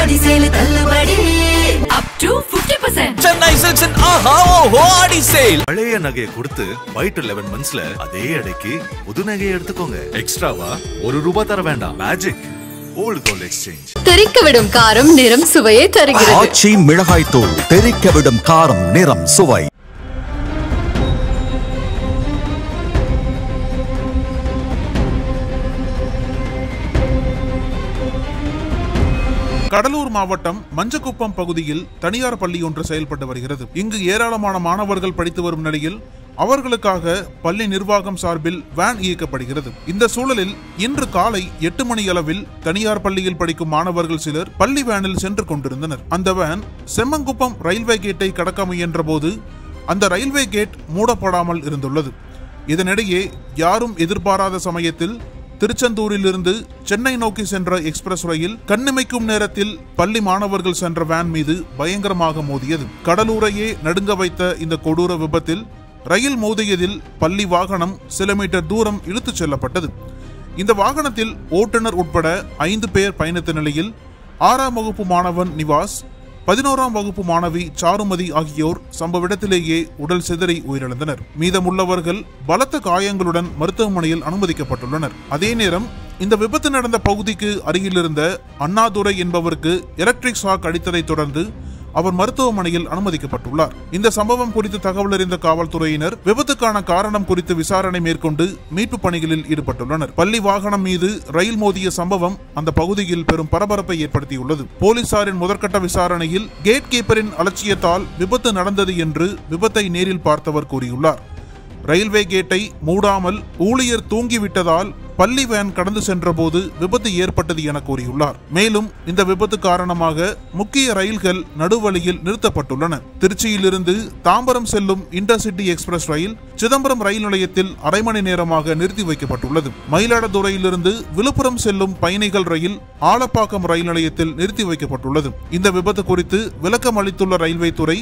ஆடி sale தள்ளுபடி up to 50%. Chennai சில்க்ஸின் ஆஹா ஓஹோ ஆடி sale. பழைய நகையை கொடுத்து 5 to 11 monthsல அதே எடைக்கு புது நகையை எடுத்துக்கோங்க. எக்ஸ்ட்ராவா ₹1 தர வேண்டாம். Magic old gold exchange. தெரிக்கவிடும் காரம் நிறம் சுவையை தருகிறது. ஆச்சி மிளகாய் தூள் தெரிக்கவிடும் காரம் நிறம் சுவை. கடலூர் மாவட்டம் மஞ்சக்குப்பம் பகுதியில் தனியார் பள்ளி ஒன்று செயல்பட்டு வருகிறது. இங்கு ஏராளமான மாணவர்கள் படித்து வரும் நிலையில் அவர்களுக்காக பள்ளி நிர்வாகம் சார்பில் வேன் இயக்கப்படுகிறது. இந்த சூழலில் இன்று காலை 8 மணி அளவில் தனியார் பள்ளியில் படிக்கும் மாணவர்கள் சிலர் பள்ளி வேனில் சென்று கொண்டிருந்தனர். அந்த வேன் செம்மங்குப்பம் ரயில்வே கேட்டை கடக்க முயன்ற போது அந்த ரயில்வே கேட் மூடப்படாமல் இருந்துள்ளது. இதனிடையே யாரும் எதிர்பாராத சமயத்தில் திருச்செந்தூரிலிருந்து சென்னை நோக்கி சென்ற எக்ஸ்பிரஸ் ரயில் கண்ணிமைக்கும் நேரத்தில் பள்ளி மாணவர்கள் சென்ற வேன் மீது பயங்கரமாக மோதியது. கடலூரையே நடுங்க வைத்த இந்த கொடூர விபத்தில் ரயில் மோதியதில் பள்ளி வாகனம் சில மீட்டர் தூரம் இழுத்துச் செல்லப்பட்டது. இந்த வாகனத்தில் ஓட்டுநர் உட்பட 5 பேர் பயணித்த நிலையில் 6ஆம் வகுப்பு மாணவன் நிவாஸ், 11ஆம் வகுப்பு மாணவி சாருமதி ஆகியோர் சம்பவ இடத்திலேயே உடல் சிதறி உயிரிழந்தனர். மீதமுள்ளவர்கள் பலத்த காயங்களுடன் மருத்துவமனையில் அனுமதிக்கப்பட்டுள்ளனர். அதே நேரம் இந்த விபத்து நடந்த பகுதிக்கு அருகிலிருந்த அண்ணாதுரை என்பவருக்கு எலக்ட்ரிக் ஷாக் அடித்ததை தொடர்ந்து அவர் மருத்துவமனையில் அனுமதிக்கப்பட்டுள்ளார். இந்த சம்பவம் குறித்து தகவல் அறிந்த காவல்துறையினர் விபத்துக்கான காரணம் குறித்து விசாரணை மேற்கொண்டு மீட்பு பணிகளில் ஈடுபட்டுள்ளனர். பள்ளி வாகனம் மீது ரயில் மோதிய சம்பவம் அந்த பகுதியில் பெரும் பரபரப்பை ஏற்படுத்தியுள்ளது. போலீசாரின் முதற்கட்ட விசாரணையில் கேட் கீப்பரின் அலட்சியத்தால் விபத்து நடந்தது என்று விபத்தை நேரில் பார்த்தவர் கூறியுள்ளார். ரயில்வே கேட்டை மூடாமல் ஊழியர் தூங்கிவிட்டதால் பள்ளி வேன் கடந்து சென்ற போது விபத்து ஏற்பட்டது என கூறியுள்ளார். மேலும் இந்த விபத்து காரணமாக முக்கிய ரயில்கள் நடுவழியில் நிறுத்தப்பட்டுள்ளன. திருச்சியிலிருந்து தாம்பரம் செல்லும் இன்டர்சிட்டி எக்ஸ்பிரஸ் ரயில் சிதம்பரம் ரயில் நிலையத்தில் அரை மணி நேரமாக நிறுத்தி வைக்கப்பட்டுள்ளது. மயிலாடுதுறையிலிருந்து விழுப்புரம் செல்லும் பயணிகள் ரயில் ஆலப்பாக்கம் ரயில் நிலையத்தில் நிறுத்தி வைக்கப்பட்டுள்ளது. இந்த விபத்து குறித்து விளக்கம் அளித்துள்ள ரயில்வே துறை,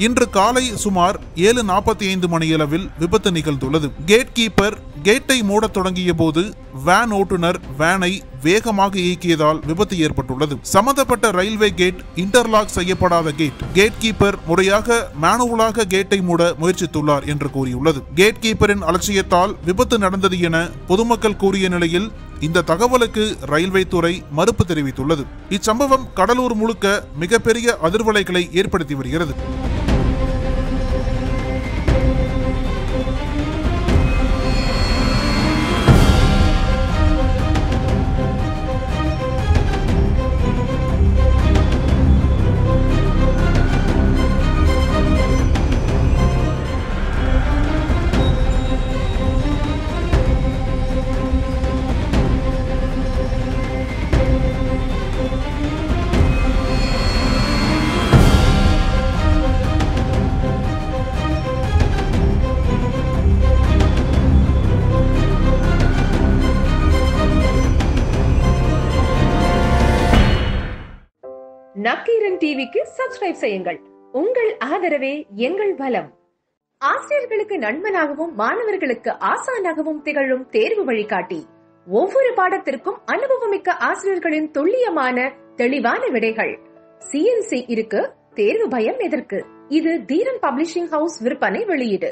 இன்று காலை சுமார் 7:45 மணியளவில் விபத்து நிகழ்ந்துள்ளது. கேட் கீப்பர் கேட்டை மூடத் தொடங்கிய போது வேன் ஓட்டுநர் வேனை வேகமாக இயக்கியதால் விபத்து ஏற்பட்டுள்ளது. சம்பந்தப்பட்ட ரயில்வே கேட் இன்டர்லாக் செய்யப்படாத கேட் கீப்பர் முறையாக மேனுவலாக கேட்டை மூட முயற்சித்துள்ளார் என்று கூறியுள்ளது. கேட் கீப்பரின் அலட்சியத்தால் விபத்து நடந்தது என பொதுமக்கள் கூறிய நிலையில் இந்த தகவலுக்கு ரயில்வே துறை மறுப்பு தெரிவித்துள்ளது. இச்சம்பவம் கடலூர் முழுக்க மிகப்பெரிய அதிர்வலைகளை ஏற்படுத்தி வருகிறது. நக்கீரன் டிவிக்கு சப்ஸ்கிரைப் செய்யுங்கள். உங்கள் ஆதரவே எங்கள் பலம். ஆசிரியர்களுக்கு நண்பனாகவும் மாணவர்களுக்கு ஆசானாகவும் திகழும் தேர்வு வழிகாட்டி. ஒவ்வொரு பாடத்திற்கும் அனுபவமிக்க ஆசிரியர்களின் துல்லியமான தெளிவான விடைகள். CNC இருக்கு, தேர்வு பயம் எதற்கு? இது தீரன் பப்ளிஷிங் ஹவுஸ் விற்பனை வெளியீடு.